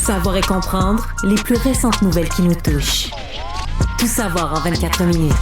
savoir et comprendre les plus récentes nouvelles qui nous touchent. Tout savoir en 24 minutes.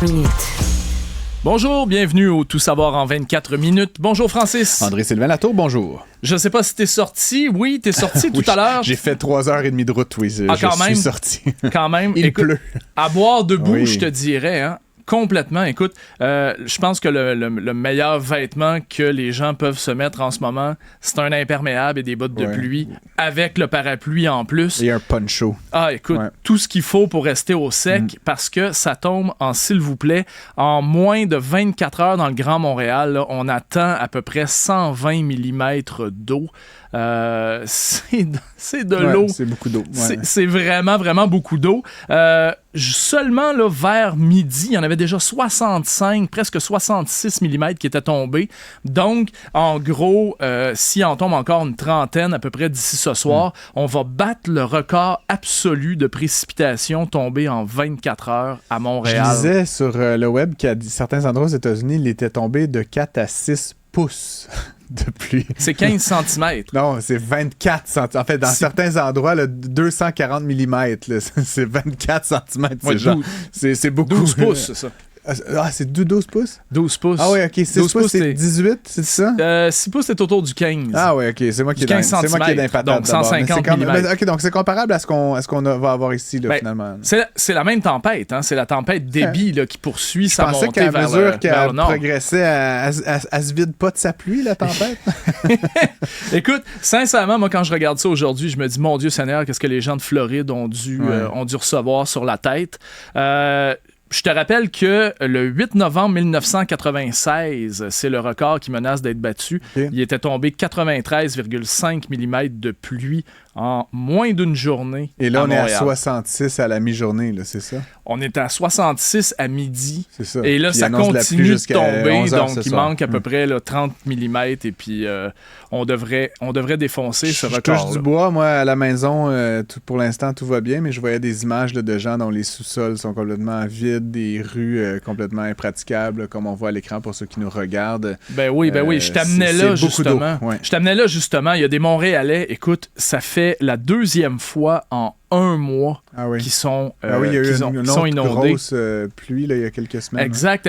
Bonjour, bienvenue au Tout savoir en 24 minutes. Bonjour Francis. André-Sylvain Latour, bonjour. Je sais pas si t'es sorti. Oui, t'es sorti Oui, tout à l'heure. J'ai fait 3h30 de route, oui. Je suis sorti. Quand même. Il Écoute, pleut. À boire debout, Oui. je te dirais, hein. Complètement. Écoute, je pense que le meilleur vêtement que les gens peuvent se mettre en ce moment, c'est un imperméable et des bottes de pluie avec le parapluie en plus. Et un poncho. Ah, écoute, tout ce qu'il faut pour rester au sec parce que ça tombe en s'il vous plaît. En moins de 24 heures dans le Grand Montréal, là, on attend à peu près 120 mm d'eau. C'est de l'eau. C'est beaucoup d'eau. Ouais. C'est vraiment, vraiment beaucoup d'eau. Seulement là, vers midi, il y en avait déjà 65, presque 66 mm qui étaient tombés. Donc, en gros, si en tombe encore une trentaine à peu près d'ici ce soir, on va battre le record absolu de précipitations tombées en 24 heures à Montréal. Je disais sur le web qu'à certains endroits aux États-Unis, il était tombé de 4 à 6 pouces de pluie. C'est 15 cm. Non, c'est 24 cm. En fait, dans certains endroits, là, 240 mm, c'est 24 cm. C'est beaucoup. 12 pouces, c'est ça. Ah, c'est 12 pouces? 12 pouces. Ah oui, OK. 6 pouces, c'est 18, c'est ça? 6 pouces, c'est autour du 15. Ah oui, OK. C'est moi qui ai d'impact. Donc 150 mm. OK, donc c'est comparable à ce qu'on va avoir ici, là, finalement. C'est la même tempête. Hein? C'est la tempête Debby là, qui poursuit sa montée vers le nord. Je pensais qu'à mesure qu'elle progressait, elle se vide pas de sa pluie, la tempête. Écoute, sincèrement, moi, quand je regarde ça aujourd'hui, je me dis, mon Dieu Seigneur, qu'est-ce que les gens de Floride ont dû recevoir sur la tête. Je te rappelle que le 8 novembre 1996, c'est le record qui menace d'être battu. Okay. Il était tombé 93,5 mm de pluie en moins d'une journée. Et là, on est à 66 à la mi-journée, là, c'est ça? On est à 66 à midi. C'est ça. Et là, puis ça continue de tomber. Donc, il manque à peu près là, 30 mm. Et puis, on devrait défoncer ce record. Je touche du bois. Moi, à la maison, pour l'instant, tout va bien. Mais je voyais des images là, de gens dont les sous-sols sont complètement vides, des rues complètement impraticables, comme on voit à l'écran pour ceux qui nous regardent. Ben oui. Je t'amenais là, justement. Ouais. Je t'amenais là, justement. Il y a des Montréalais. Écoute, ça fait la deuxième fois en un mois qui sont inondés. Grosse pluie là, il y a quelques semaines. Exact.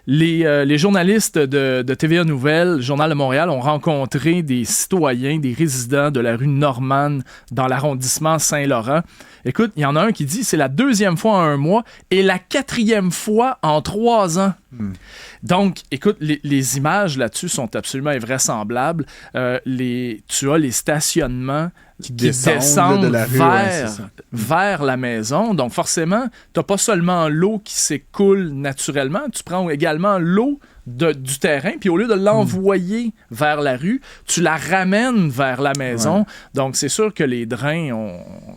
Les journalistes de TVA Nouvelles, Journal de Montréal, ont rencontré des citoyens, des résidents de la rue Normanne dans l'arrondissement Saint-Laurent. Écoute, il y en a un qui dit c'est la deuxième fois en un mois et la quatrième fois en 3 ans. Donc, écoute, les images là-dessus sont absolument invraisemblables. Tu as les stationnements qui descendent de la rue, vers la maison. Donc, forcément, tu n'as pas seulement l'eau qui s'écoule naturellement, tu prends également l'eau du terrain, puis au lieu de l'envoyer vers la rue, tu la ramènes vers la maison. Ouais. Donc, c'est sûr que les drains,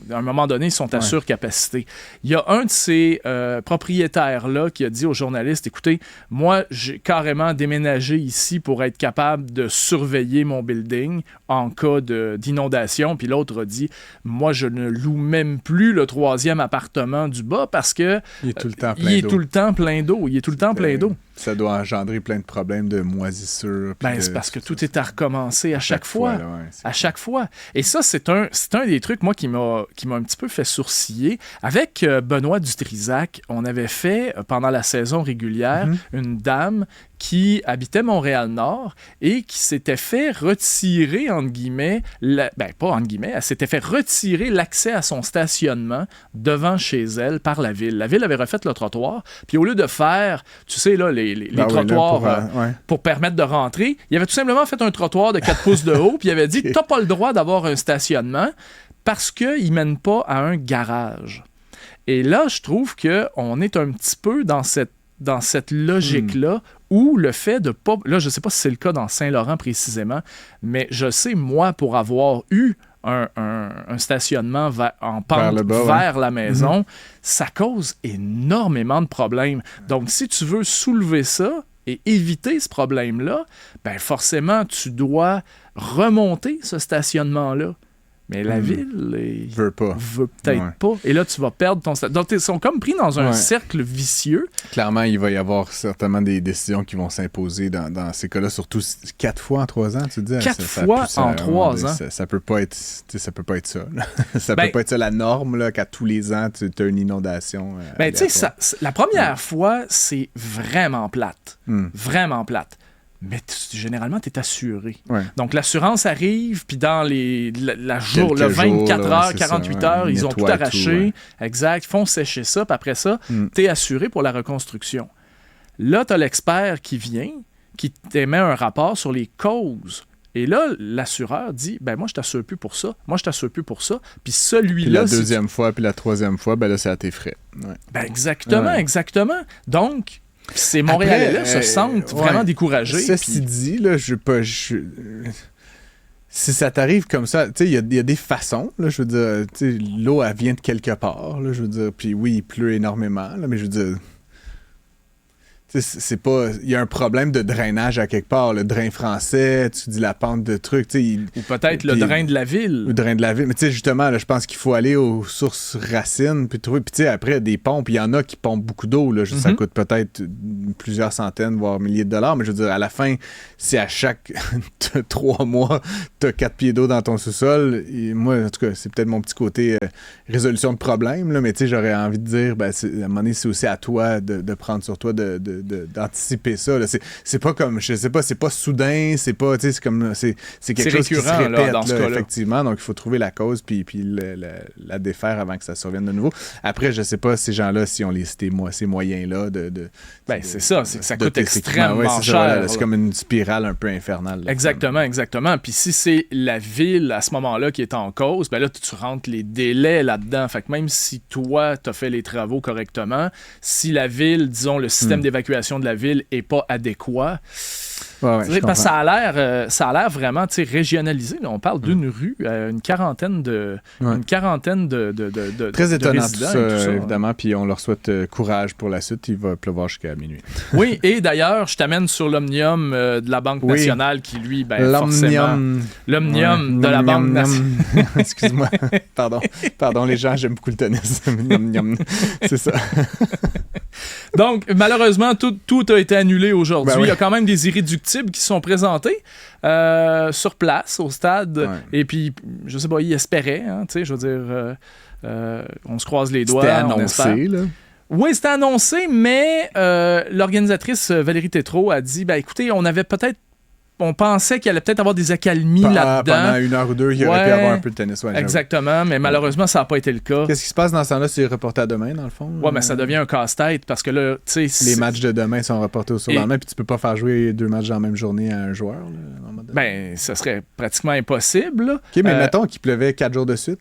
à un moment donné, sont à surcapacité. Il y a un de ces propriétaires-là qui a dit aux journalistes, écoutez, moi, j'ai carrément déménagé ici pour être capable de surveiller mon building en cas d'inondation. Puis l'autre a dit, moi, je ne loue même plus le 3e appartement du bas parce que il est tout le temps plein d'eau. Ça doit engendrer plein de problèmes de moisissure. C'est parce que tout est à recommencer à chaque fois. À chaque fois. Et ça, c'est un des trucs, moi, qui m'a un petit peu fait sourciller. Avec Benoît Dutrisac, on avait fait, pendant la saison régulière, une dame qui habitait Montréal-Nord et qui s'était fait retirer, entre guillemets, pas entre guillemets, elle s'était fait retirer l'accès à son stationnement devant chez elle par la ville. La ville avait refait le trottoir, puis au lieu de faire, tu sais, là, les trottoirs pour permettre de rentrer, il avait tout simplement fait un trottoir de 4 pouces de haut, puis il avait dit, t'as pas le droit d'avoir un stationnement parce qu'il mène pas à un garage. Et là, je trouve qu'on est un petit peu dans cette logique-là où le fait de pas... Là, je sais pas si c'est le cas dans Saint-Laurent précisément, mais je sais, moi, pour avoir eu un stationnement en pente vers la maison, ça cause énormément de problèmes. Donc, si tu veux soulever ça et éviter ce problème-là, ben forcément, tu dois remonter ce stationnement-là. Mais la ville veut peut-être pas. Et là, tu vas perdre ton statut. Donc, ils sont comme pris dans un cercle vicieux. Clairement, il va y avoir certainement des décisions qui vont s'imposer dans ces cas-là, surtout 4 fois en 3 ans, tu dis. 4 fois en 3 ans. Ça peut pas être ça. Ça peut pas être ça la norme, là, qu'à tous les ans, tu as une inondation. Tu sais, la première fois, c'est vraiment plate. Vraiment plate. Mais généralement, tu es assuré. Ouais. Donc, l'assurance arrive, puis dans le 24 heures, 48 heures, ils ont tout arraché. Exact. Ils font sécher ça, puis après ça, tu es assuré pour la reconstruction. Là, tu as l'expert qui vient, qui t'émet un rapport sur les causes. Et là, l'assureur dit, moi, je t'assure plus pour ça. Moi, je t'assure plus pour ça. Puis celui-là... Puis la deuxième fois, puis la troisième fois, là, c'est à tes frais. Ouais. Exactement. Donc... Ces Montréalais-là se sentent vraiment découragés. Ceci dit, là, si ça t'arrive comme ça, tu sais, il y a des façons, là, je veux dire, tu sais, l'eau, elle vient de quelque part, là, je veux dire, puis oui, il pleut énormément, là, mais je veux dire... C'est pas... Il y a un problème de drainage à quelque part. Le drain français, tu dis la pente de trucs. Ou peut-être le drain de la ville. Le drain de la ville. Mais tu sais, justement, là, je pense qu'il faut aller aux sources racines puis trouver. Puis tu sais, après, des pompes, il y en a qui pompent beaucoup d'eau. Là. Ça coûte peut-être plusieurs centaines, voire milliers de dollars. Mais je veux dire, à la fin, si à chaque 3 mois, t'as 4 pieds d'eau dans ton sous-sol, et moi, en tout cas, c'est peut-être mon petit côté résolution de problème, là, mais tu sais, j'aurais envie de dire, à un moment donné, c'est aussi à toi de prendre sur toi d'anticiper ça. Là. C'est pas comme, je sais pas, c'est pas soudain, c'est pas, tu sais, c'est comme, c'est quelque chose qui se répète, là, dans ce cas-là. Effectivement. Donc, il faut trouver la cause puis la défaire avant que ça survienne de nouveau. Après, je sais pas, ces gens-là, si on les ces moyens-là c'est ça, c'est que ça coûte extrêmement cher. Voilà, c'est comme une spirale un peu infernale. Là, exactement. Puis si c'est la ville, à ce moment-là, qui est en cause, là, tu rentres les délais là-dedans. Fait que même si toi, t'as fait les travaux correctement, si la ville, disons, le système d'évacuation de la ville est pas adéquat. Parce que ça a l'air vraiment régionalisé. Là. On parle d'une rue, une quarantaine de très étonnant de tout ça, évidemment. Puis on leur souhaite courage pour la suite. Il va pleuvoir jusqu'à minuit. Oui, et d'ailleurs, je t'amène sur l'Omnium de la Banque nationale qui, lui, forcément... L'Omnium de la Banque nationale. Excuse-moi. Pardon, les gens, j'aime beaucoup le tennis. C'est ça. Donc, malheureusement, tout a été annulé aujourd'hui. Il y a quand même des irréductibles qui sont présentés sur place, au stade. Ouais. Et puis, je sais pas, ils espéraient, je veux dire, on se croise les doigts. C'était annoncé, là. Oui, c'était annoncé, mais l'organisatrice Valérie Tétrault a dit, écoutez, on pensait qu'il allait peut-être avoir des accalmies là-dedans. Pendant 1 heure ou 2, il aurait pu avoir un peu de tennis. Exactement, mais malheureusement, ça n'a pas été le cas. Qu'est-ce qui se passe dans ce temps-là? C'est reporté à demain, dans le fond? Oui, mais ça devient un casse-tête parce que là, tu sais... Les matchs de demain sont reportés au surlendemain, puis tu peux pas faire jouer 2 matchs dans la même journée à un joueur. Là, ça serait pratiquement impossible. Là. OK, mais mettons qu'il pleuvait 4 jours de suite.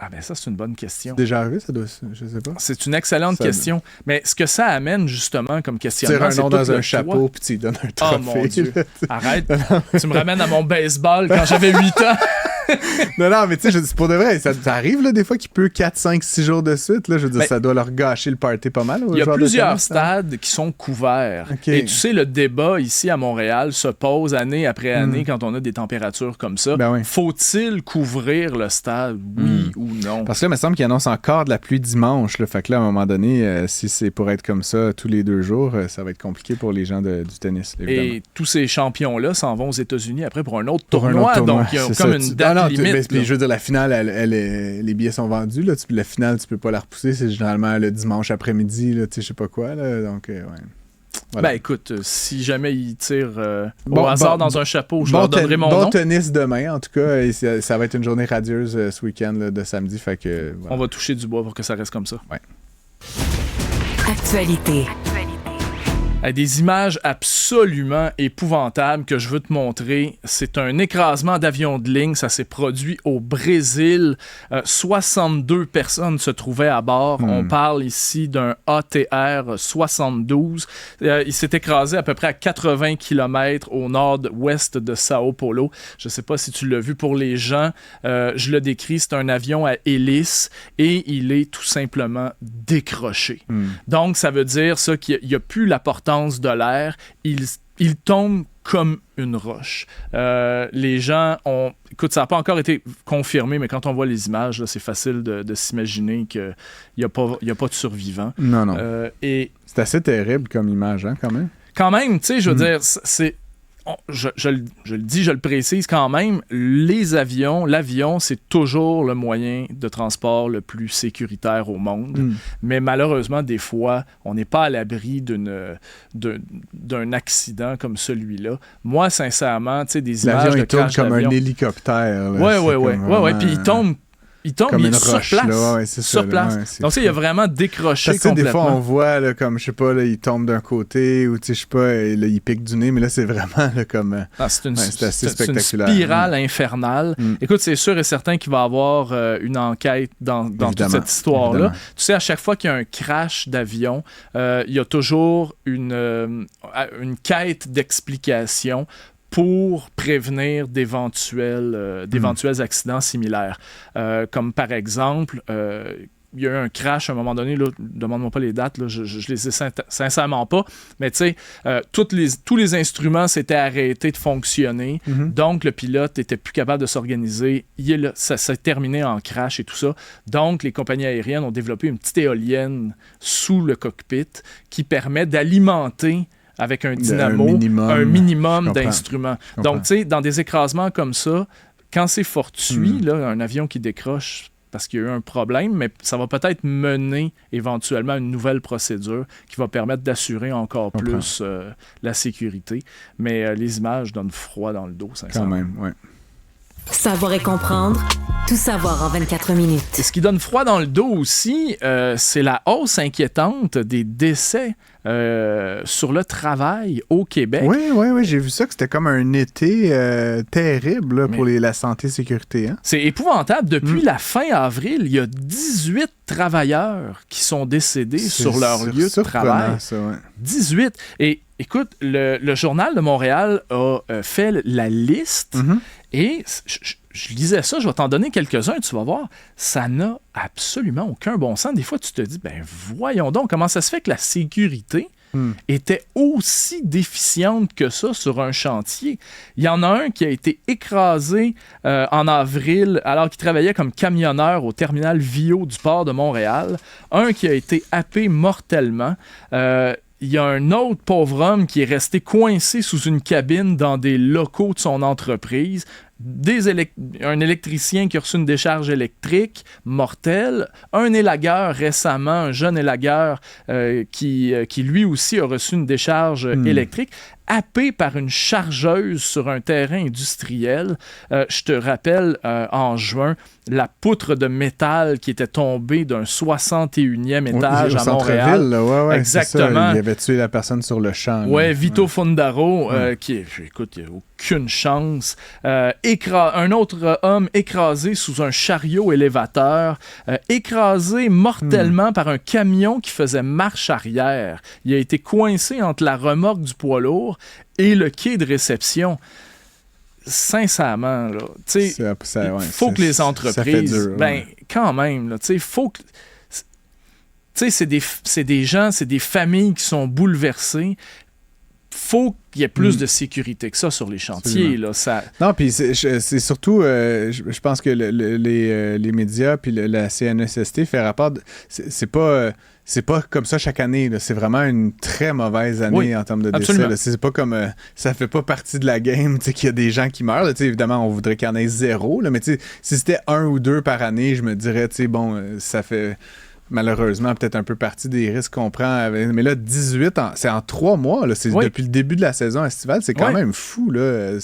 Ah ça, c'est une bonne question. C'est déjà arrivé, ça doit... Je sais pas. C'est une excellente question. Mais ce que ça amène, justement, comme questionnement, c'est un nom dans un chapeau, puis tu lui donnes un trophée. Oh mon Dieu. Arrête. Tu me ramènes à mon baseball quand j'avais 8 ans. non, mais tu sais, pour de vrai, ça arrive là, des fois qu'il peut 4, 5, 6 jours de suite. Là, je veux dire, ça doit leur gâcher le party pas mal. Il y a plusieurs stades qui sont couverts. Okay. Et tu sais, le débat ici à Montréal se pose année après année quand on a des températures comme ça. Faut-il couvrir le stade, oui ou non? Parce que là, il me semble qu'ils annoncent encore de la pluie dimanche. Là, fait que là, à un moment donné, si c'est pour être comme ça tous les 2 jours, ça va être compliqué pour les gens du tennis. Évidemment. Et tous ces champions-là s'en vont aux États-Unis après pour un autre tournoi. Donc, il y a comme une date limite. Puis, je veux dire, la finale, les billets sont vendus. Là, la finale, tu peux pas la repousser. C'est généralement le dimanche après-midi, je sais pas quoi. Là, donc, voilà. Écoute, si jamais ils tirent au hasard dans un chapeau, je leur donnerai mon nom. Bon tennis demain, en tout cas. Et ça va être une journée radieuse ce week-end là, de samedi. Fait que, voilà. On va toucher du bois pour que ça reste comme ça. Ouais. Actualité. Des images absolument épouvantables que je veux te montrer. C'est un écrasement d'avion de ligne. Ça s'est produit au Brésil. 62 personnes se trouvaient à bord. On parle ici d'un ATR 72. Il s'est écrasé à peu près à 80 km au nord-ouest de Sao Paulo. Je ne sais pas si tu l'as vu pour les gens. Je le décris. C'est un avion à hélice et il est tout simplement décroché. Donc, ça veut dire ça qu'il n'y a plus la portée de l'air, il tombe comme une roche. Les gens ont... Écoute, ça n'a pas encore été confirmé, mais quand on voit les images, là, c'est facile de s'imaginer qu'il n'y a pas de survivants. Non. Et c'est assez terrible comme image, hein, quand même. Quand même, tu sais, je veux dire, c'est... Je le dis, je le précise quand même, l'avion, c'est toujours le moyen de transport le plus sécuritaire au monde. Mais malheureusement, des fois, on n'est pas à l'abri d'un accident comme celui-là. Moi, sincèrement, tu sais, des images de crash d'avion... comme un hélicoptère. Oui, puis il tombe, comme il une est roche, sur place. Là, c'est sur ça, place. Là, donc, tu sais, il a vraiment décroché complètement. Des fois, on voit, là, comme, je sais pas, là, il tombe d'un côté ou, tu sais, je sais pas, là, il pique du nez, mais là, c'est vraiment là, comme... c'est assez spectaculaire. Une spirale infernale. Écoute, c'est sûr et certain qu'il va y avoir une enquête dans toute cette histoire-là. Évidemment. Tu sais, à chaque fois qu'il y a un crash d'avion, il y a toujours une quête d'explication pour prévenir d'éventuels accidents similaires. Comme par exemple, il y a eu un crash à un moment donné, là, demande-moi pas les dates, là, je les ai sincèrement pas, mais tu sais, tous les instruments s'étaient arrêtés de fonctionner, donc le pilote n'était plus capable de s'organiser, ça s'est terminé en crash et tout ça, donc les compagnies aériennes ont développé une petite éolienne sous le cockpit qui permet d'alimenter avec un dynamo, un minimum d'instruments. Donc, tu sais, dans des écrasements comme ça, quand c'est fortuit, là, un avion qui décroche parce qu'il y a eu un problème, mais ça va peut-être mener éventuellement à une nouvelle procédure qui va permettre d'assurer encore plus la sécurité. Mais les images donnent froid dans le dos, sincèrement. Quand même, oui. Savoir et comprendre, tout savoir en 24 minutes. Et ce qui donne froid dans le dos aussi, c'est la hausse inquiétante des décès sur le travail au Québec. Oui, j'ai vu ça, que c'était comme un été terrible là, pour la santé et sécurité. Hein? C'est épouvantable. Depuis la fin avril, il y a 18 travailleurs qui sont décédés sur leur lieu de travail. Ça, ouais. 18! Et écoute, le Journal de Montréal a fait la liste et je lisais ça, je vais t'en donner quelques-uns, tu vas voir, ça n'a absolument aucun bon sens. Des fois, tu te dis, ben voyons donc, comment ça se fait que la sécurité était aussi déficiente que ça sur un chantier? Il y en a un qui a été écrasé en avril alors qu'il travaillait comme camionneur au terminal Vio du port de Montréal. Un qui a été happé mortellement. Il y a un autre pauvre homme qui est resté coincé sous une cabine dans des locaux de son entreprise. Un électricien qui a reçu une décharge électrique mortelle. Un élagueur récemment, un jeune élagueur qui lui aussi a reçu une décharge électrique. Happé par une chargeuse sur un terrain industriel. Je te rappelle, en juin, la poutre de métal qui était tombée d'un 61e étage à Montréal. Là, exactement. Il avait tué la personne sur le champ. Oui, Vito Fundaro, qui, écoute, il n'y a aucune chance. Un autre homme écrasé sous un chariot élévateur, écrasé mortellement par un camion qui faisait marche arrière. Il a été coincé entre la remorque du poids lourd et le quai de réception. Sincèrement, là, il faut que les entreprises, quand même, il faut que... c'est des gens, c'est des familles qui sont bouleversées. Faut qu'il y ait plus de sécurité que ça sur les chantiers. Là, ça... Non, puis c'est surtout, je pense que les médias puis la CNESST fait rapport... C'est pas comme ça chaque année. Là. C'est vraiment une très mauvaise année en termes de décès. Là. C'est pas comme... ça fait pas partie de la game qu'il y a des gens qui meurent. Là. Évidemment, on voudrait qu'il y en ait 0. Là, mais si c'était 1 ou 2 par année, je me dirais, ça fait... malheureusement, peut-être un peu partie des risques qu'on prend. Mais là, 18, c'est en 3 mois. Là. C'est depuis le début de la saison estivale. C'est quand même fou. Là.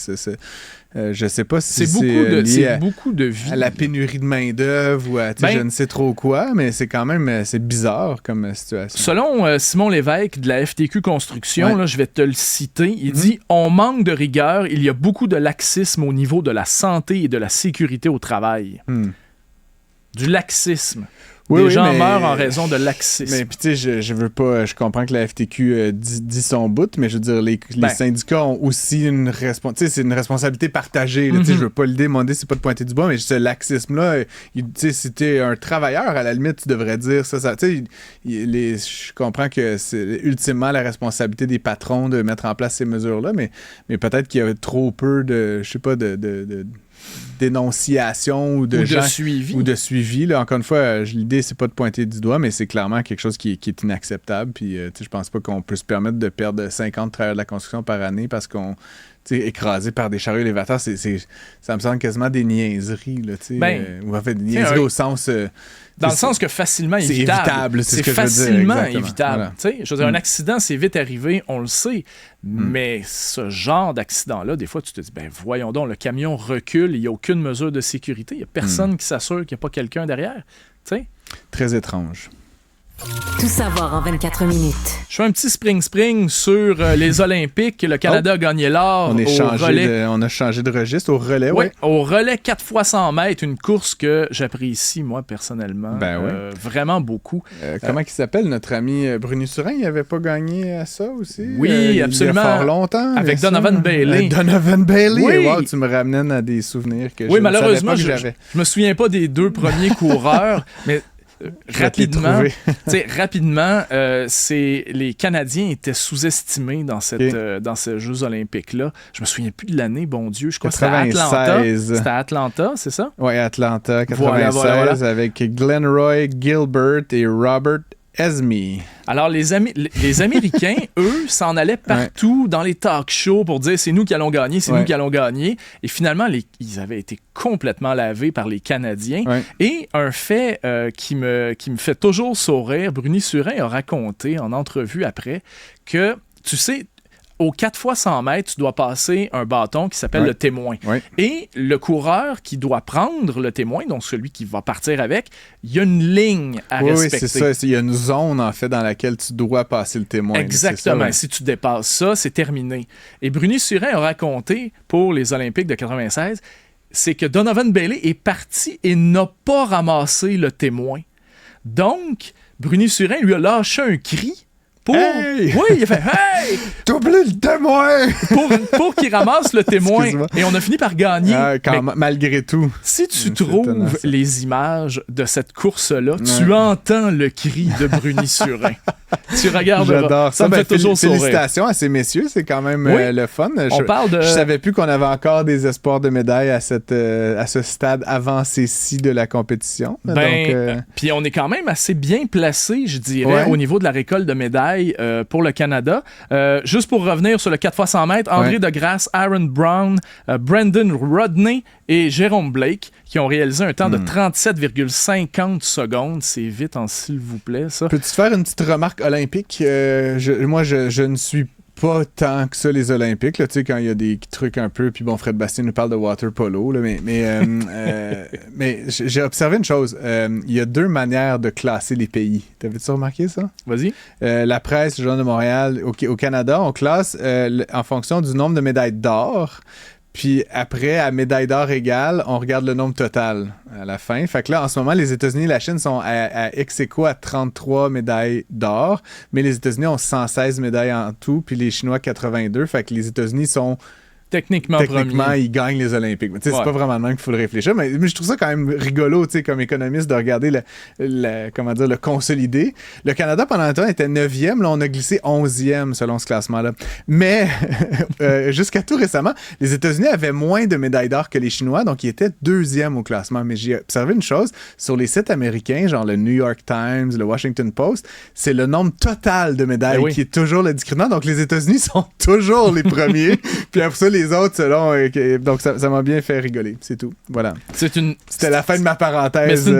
Je sais pas si c'est lié beaucoup de vie. À la pénurie de main-d'œuvre ou à je ne sais trop quoi, mais c'est quand même c'est bizarre comme situation. Selon Simon Lévesque de la FTQ Construction, là, je vais te le citer, il dit « On manque de rigueur, il y a beaucoup de laxisme au niveau de la santé et de la sécurité au travail. Du laxisme. Des gens meurent en raison de laxisme. Mais puis tu sais, je veux pas... Je comprends que la FTQ dit son bout, mais je veux dire, les syndicats ont aussi une responsabilité. Tu sais, c'est une responsabilité partagée. Tu sais, je veux pas l'idée, mon idée, c'est pas de pointer du bois, mais ce laxisme-là, tu sais, si t'es un travailleur, à la limite, tu devrais dire ça. Tu sais, je comprends que c'est ultimement la responsabilité des patrons de mettre en place ces mesures-là, mais peut-être qu'il y a trop peu de, je sais pas, de dénonciation ou de suivi. Là. Encore une fois, l'idée, c'est pas de pointer du doigt, mais c'est clairement quelque chose qui est inacceptable. Puis, je pense pas qu'on peut se permettre de perdre 50 travailleurs de la construction par année parce qu'on écrasé par des chariots élévateurs. Ça me semble quasiment des niaiseries. Là, ou en fait, des niaiseries au sens... dans le sens que facilement évitable. C'est facilement évitable. Voilà. Je veux dire, un accident, c'est vite arrivé, on le sait. Mais ce genre d'accident-là, des fois, tu te dis, voyons donc, le camion recule, il n'y a aucune mesure de sécurité. Il n'y a personne qui s'assure qu'il n'y a pas quelqu'un derrière. T'sais? Très étrange. Tout savoir en 24 minutes. Je fais un petit spring sur les Olympiques. Le Canada a gagné l'or au relais. On a changé de registre au relais, oui. Au relais 4 fois 100 mètres, une course que j'apprécie, moi, personnellement. Vraiment beaucoup. Comment il s'appelle, notre ami Bruni Surin? Il n'avait pas gagné à ça aussi? Oui, absolument. Il y a fort longtemps. Avec Donovan Bailey. Donovan Bailey? Oui. Wow, tu me ramènes à des souvenirs que je malheureusement, ne savais pas que j'avais. Je me souviens pas des 2 premiers coureurs, mais... Rapidement, les Canadiens étaient sous-estimés dans ces Jeux olympiques-là. Je me souviens plus de l'année, bon Dieu. Je crois que c'était à Atlanta. C'était à Atlanta, c'est ça? Oui, Atlanta, 96, voilà. Avec Glenroy Gilbert et Robert Esme. Alors, les Américains, eux, s'en allaient partout dans les talk shows pour dire c'est nous qui allons gagner, c'est nous qui allons gagner. Et finalement, ils avaient été complètement lavés par les Canadiens. Et un fait qui me fait toujours sourire, Bruni Surin a raconté en entrevue après que, tu sais, aux 4 fois 100 mètres, tu dois passer un bâton qui s'appelle le témoin. Et le coureur qui doit prendre le témoin, donc celui qui va partir avec, il y a une ligne à respecter. Oui, c'est ça. Il y a une zone, en fait, dans laquelle tu dois passer le témoin. Exactement. Ça, si tu dépasses ça, c'est terminé. Et Bruni Surin a raconté, pour les Olympiques de 96, c'est que Donovan Bailey est parti et n'a pas ramassé le témoin. Donc, Bruni Surin lui a lâché un cri Hey! Oui, il a fait « Hey! » T'oublies le témoin! pour qu'il ramasse le témoin. Et on a fini par gagner. Malgré tout. Si tu trouves les images de cette course-là, tu entends le cri de Bruni Surin. Tu regardes. J'adore ça. Me fait toujours sourire. Félicitations à ces messieurs, c'est quand même le fun. Je savais plus qu'on avait encore des espoirs de médailles à ce stade avancé-ci de la compétition. Puis on est quand même assez bien placé, je dirais, au niveau de la récolte de médailles pour le Canada. Juste pour revenir sur le 4 x 100 mètres, André Degrasse, Aaron Brown, Brandon Rodney et Jérôme Blake qui ont réalisé un temps de 37,50 secondes. C'est vite, s'il vous plaît, ça. Peux-tu te faire une petite remarque olympique? Moi, je ne suis pas tant que ça les Olympiques, là, tu sais, quand il y a des trucs un peu, puis bon, Fred Bastien nous parle de water polo, là, mais j'ai observé une chose, il y a 2 manières de classer les pays. T'avais-tu remarqué ça? Vas-y. La presse, le Journal de Montréal, au Canada, on classe en fonction du nombre de médailles d'or. Puis après, à médaille d'or égale, on regarde le nombre total à la fin. Fait que là, en ce moment, les États-Unis et la Chine sont à ex aequo à 33 médailles d'or, mais les États-Unis ont 116 médailles en tout, puis les Chinois 82. Fait que les États-Unis sont... Techniquement, ils gagnent les Olympiques. C'est pas vraiment le même qu'il faut le réfléchir, mais je trouve ça quand même rigolo, comme économiste, de regarder le consolidé. Le Canada, pendant un temps, était 9e. Là, on a glissé 11e selon ce classement-là. Mais jusqu'à tout récemment, les États-Unis avaient moins de médailles d'or que les Chinois, donc ils étaient 2e au classement. Mais j'ai observé une chose, sur les sites américains, genre le New York Times, le Washington Post, c'est le nombre total de médailles qui est toujours le discriminant. Donc les États-Unis sont toujours les premiers. Puis après ça, les autres, donc ça m'a bien fait rigoler, c'est tout. Voilà. C'était la fin de ma parenthèse. Mais c'est une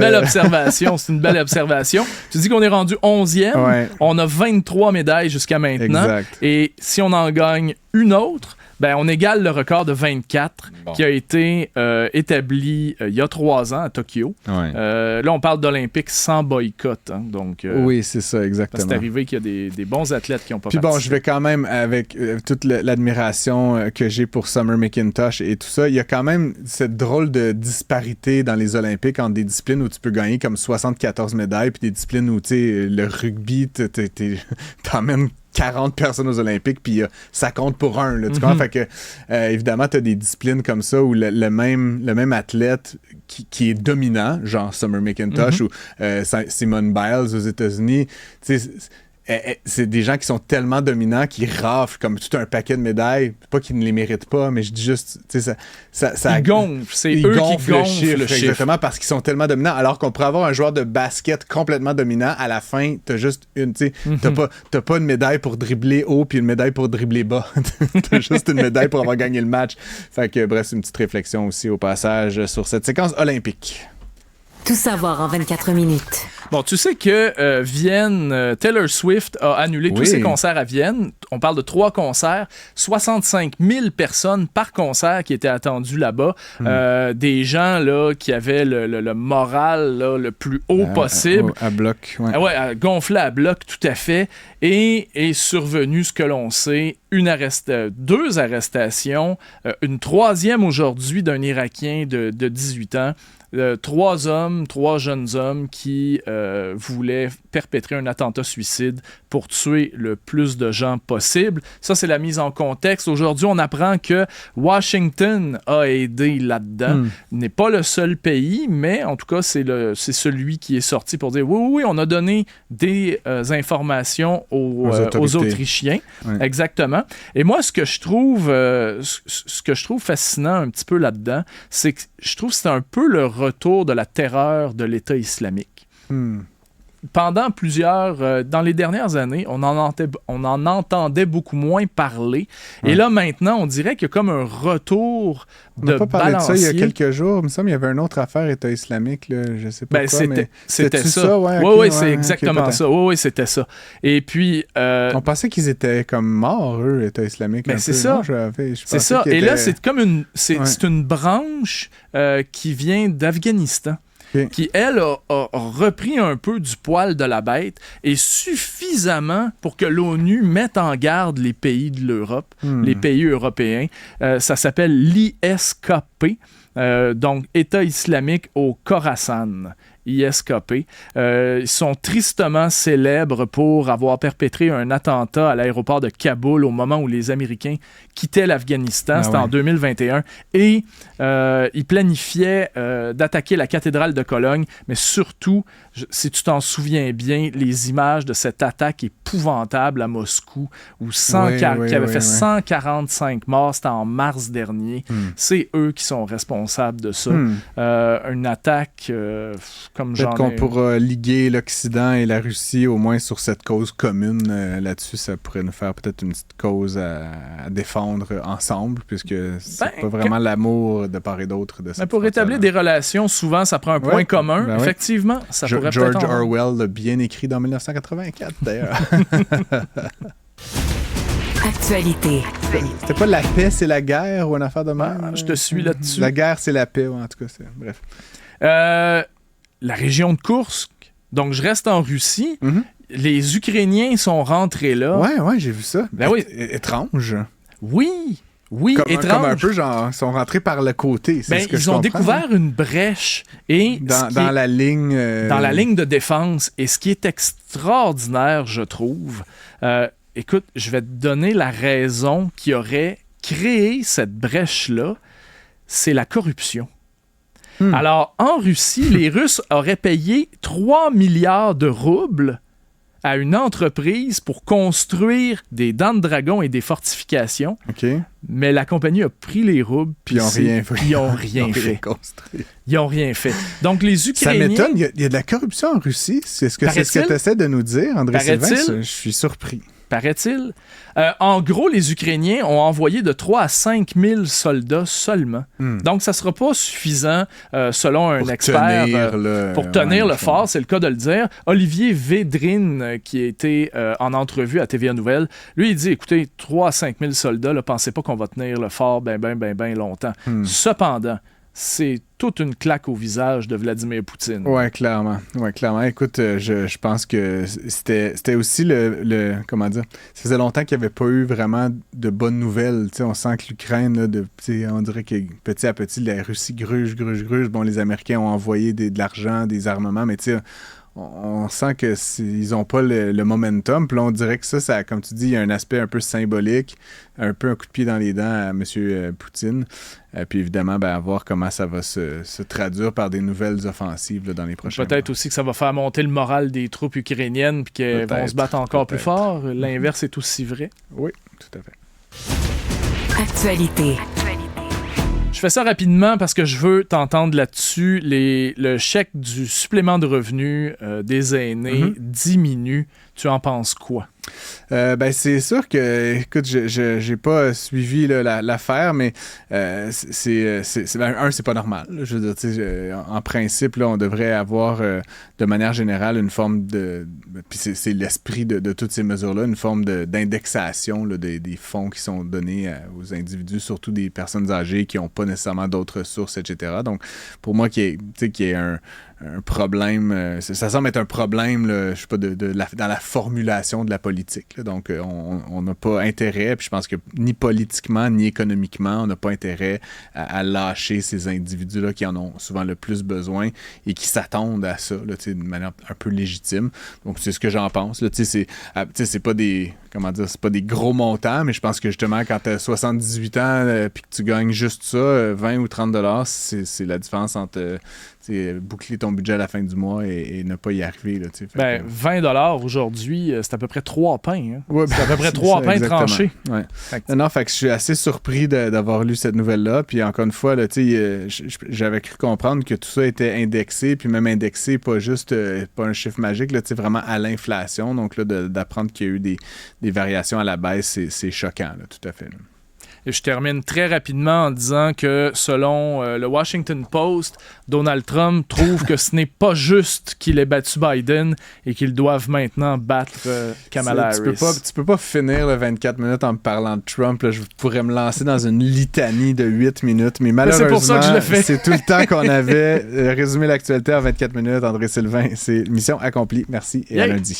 belle observation. Tu dis qu'on est rendu 11e. On a 23 médailles jusqu'à maintenant. Exact. Et si on en gagne une autre, on égale le record de 24 qui a été établi il y a 3 ans à Tokyo. Ouais. Là, on parle d'Olympique sans boycott. Hein, donc, oui, c'est ça, exactement. C'est arrivé qu'il y a des bons athlètes qui n'ont pas Puis participé. bon, je vais quand même, avec toute l'admiration que j'ai pour Summer McIntosh et tout ça, il y a quand même cette drôle de disparité dans les Olympiques entre des disciplines où tu peux gagner comme 74 médailles puis des disciplines où, tu sais, le rugby, t'emmènes 40 personnes aux Olympiques, puis ça compte pour un. Là, tu comprends? Fait que, évidemment, tu as des disciplines comme ça où le même athlète qui est dominant, genre Summer McIntosh ou Simone Biles aux États-Unis, tu sais, c'est des gens qui sont tellement dominants qu'ils raflent comme tout un paquet de médailles. Pas qu'ils ne les méritent pas, mais je dis juste, tu sais, ça ils gonflent. C'est eux qui gonflent le chiffre. Exactement, parce qu'ils sont tellement dominants. Alors qu'on pourrait avoir un joueur de basket complètement dominant, à la fin, t'as juste une, tu sais, t'as pas une médaille pour dribbler haut puis une médaille pour dribbler bas. T'as juste une médaille pour avoir gagné le match. Fait que, bref, c'est une petite réflexion aussi au passage sur cette séquence olympique. Tout savoir en 24 minutes. Bon, tu sais que Vienne, Taylor Swift a annulé tous ses concerts à Vienne. On parle de 3 concerts, 65 000 personnes par concert qui étaient attendues là-bas. Des gens là, qui avaient le moral là, le plus haut possible. À bloc, ouais. Gonflé à bloc, tout à fait. Et est survenu ce que l'on sait, 2 arrestations, une 3e aujourd'hui d'un Irakien de 18 ans. 3 jeunes hommes qui voulaient perpétrer un attentat suicide pour tuer le plus de gens possible. Ça, c'est la mise en contexte. Aujourd'hui, on apprend que Washington a aidé là-dedans. N'est pas le seul pays, mais en tout cas, c'est celui qui est sorti pour dire oui, on a donné des informations aux Autrichiens. Oui. Exactement. Et moi, ce que je trouve fascinant un petit peu là-dedans, c'est que je trouve que c'est un peu le retour de la terreur de l'État islamique. Pendant dans les dernières années, on en entendait beaucoup moins parler. Et là, maintenant, on dirait qu'il y a comme un retour de balancier. On n'a pas parlé de ça il y a quelques jours. Il me semble qu'il y avait une autre affaire État islamique, là, je sais pas quoi, mais c'était ça. Oui, c'est exactement ça. Oui, c'était ça. Et puis... on pensait qu'ils étaient comme morts, eux, État islamique. C'est ça. C'est ça. Et là, c'est comme c'est une branche qui vient d'Afghanistan. Qui, elle, a repris un peu du poil de la bête et suffisamment pour que l'ONU mette en garde les pays de l'Europe, les pays européens. Ça s'appelle l'ISKP, donc État islamique au Khorasan. ISKP. Ils sont tristement célèbres pour avoir perpétré un attentat à l'aéroport de Kaboul au moment où les Américains quittaient l'Afghanistan. C'était en 2021. Et ils planifiaient d'attaquer la cathédrale de Cologne, mais surtout, si tu t'en souviens bien, les images de cette attaque épouvantable à Moscou qui avait fait 145 morts, c'était en mars dernier. C'est eux qui sont responsables de ça. Une attaque... Peut-être qu'on pourra liguer l'Occident et la Russie au moins sur cette cause commune. Là-dessus, ça pourrait nous faire peut-être une petite cause à défendre ensemble, puisque c'est pas vraiment l'amour de part et d'autre de cette pour établir des relations, souvent, ça prend un point commun. Effectivement, ça pourrait George peut-être... Orwell l'a bien écrit dans 1984, d'ailleurs. Actualité. C'était pas la paix, c'est la guerre ou une affaire de même? Je te suis là-dessus. La guerre, c'est la paix, en tout cas. Bref. La région de Koursk. Donc, je reste en Russie. Les Ukrainiens sont rentrés là. Ouais, j'ai vu ça. Étrange. Oui, étrange. Comme un peu, genre, ils sont rentrés par le côté. Ils ont découvert une brèche et dans la ligne... Dans la ligne de défense. Et ce qui est extraordinaire, je trouve... écoute, je vais te donner la raison qui aurait créé cette brèche-là. C'est la corruption. Alors, en Russie, les Russes auraient payé 3 milliards de roubles à une entreprise pour construire des dents de dragon et des fortifications. Mais la compagnie a pris les roubles puis ils n'ont rien fait. Ils n'ont rien fait. Donc, les Ukrainiens... Ça m'étonne, il y a de la corruption en Russie. C'est ce que tu essaies de nous dire, André Sylvain. Je suis surpris. paraît-il. En gros, les Ukrainiens ont envoyé de 3 à 5 000 soldats seulement. Donc, ça ne sera pas suffisant, selon un expert, pour tenir le fort, c'est le cas de le dire. Olivier Védrine, qui a été en entrevue à TVA Nouvelles, lui, il dit, écoutez, 3 à 5 000 soldats, là, pensez pas qu'on va tenir le fort ben longtemps. Cependant, c'est toute une claque au visage de Vladimir Poutine. Oui, clairement. Écoute, je pense que c'était aussi comment dire, ça faisait longtemps qu'il n'y avait pas eu vraiment de bonnes nouvelles. T'sais, on sent que l'Ukraine, là, on dirait que petit à petit, la Russie gruge. Bon, les Américains ont envoyé de l'argent, des armements, mais tu sais, on sent qu'ils n'ont pas le momentum. Puis là, on dirait que ça, comme tu dis, il y a un aspect un peu symbolique, un peu un coup de pied dans les dents à M. Poutine. Puis évidemment, à voir comment ça va se traduire par des nouvelles offensives là, dans les prochains mois. Peut-être aussi que ça va faire monter le moral des troupes ukrainiennes puis qu'elles vont se battre encore plus fort. L'inverse est aussi vrai. Oui, tout à fait. Actualité. Je fais ça rapidement parce que je veux t'entendre là-dessus. Le chèque du supplément de revenus des aînés diminue. Tu en penses quoi? C'est sûr que, écoute, j'ai pas suivi là, l'affaire, mais c'est pas normal. Là. Je veux dire, en principe, là, on devrait avoir de manière générale une forme de... Puis c'est l'esprit de toutes ces mesures-là, une forme d'indexation là, des fonds qui sont donnés aux individus, surtout des personnes âgées qui n'ont pas nécessairement d'autres ressources, etc. Donc, pour moi, qu'il y ait un problème, ça semble être un problème, là, je sais pas, dans la formulation de la politique. Là. Donc, on n'a pas intérêt, puis je pense que ni politiquement, ni économiquement, on n'a pas intérêt à lâcher ces individus-là qui en ont souvent le plus besoin et qui s'attendent à ça, là, de manière un peu légitime. Donc, c'est ce que j'en pense. Là. C'est pas des... Comment dire, c'est pas des gros montants, mais je pense que justement, quand tu as 78 ans puis que tu gagnes juste ça, 20 ou 30 $, c'est la différence entre boucler ton budget à la fin du mois et ne pas y arriver. Là, 20 $ aujourd'hui, c'est à peu près 3 pains. Hein? Ouais, c'est à peu près 3 pains tranchés. Ouais. Fait que je suis assez surpris d'avoir lu cette nouvelle-là. Puis encore une fois, là, j'avais cru comprendre que tout ça était indexé, puis même indexé, pas juste pas un chiffre magique, là, vraiment à l'inflation. Donc là, d'apprendre qu'il y a eu des variations à la baisse, c'est choquant, là, tout à fait. Là. Et je termine très rapidement en disant que selon le Washington Post, Donald Trump trouve que ce n'est pas juste qu'il ait battu Biden et qu'ils doivent maintenant battre Kamala Harris. Tu peux pas finir le 24 minutes en me parlant de Trump. Là, je pourrais me lancer dans une litanie de 8 minutes, mais malheureusement, c'est pour ça que je le fais. C'est tout le temps qu'on avait. Résumé l'actualité en 24 minutes. André Sylvain, c'est mission accomplie. Merci et à lundi.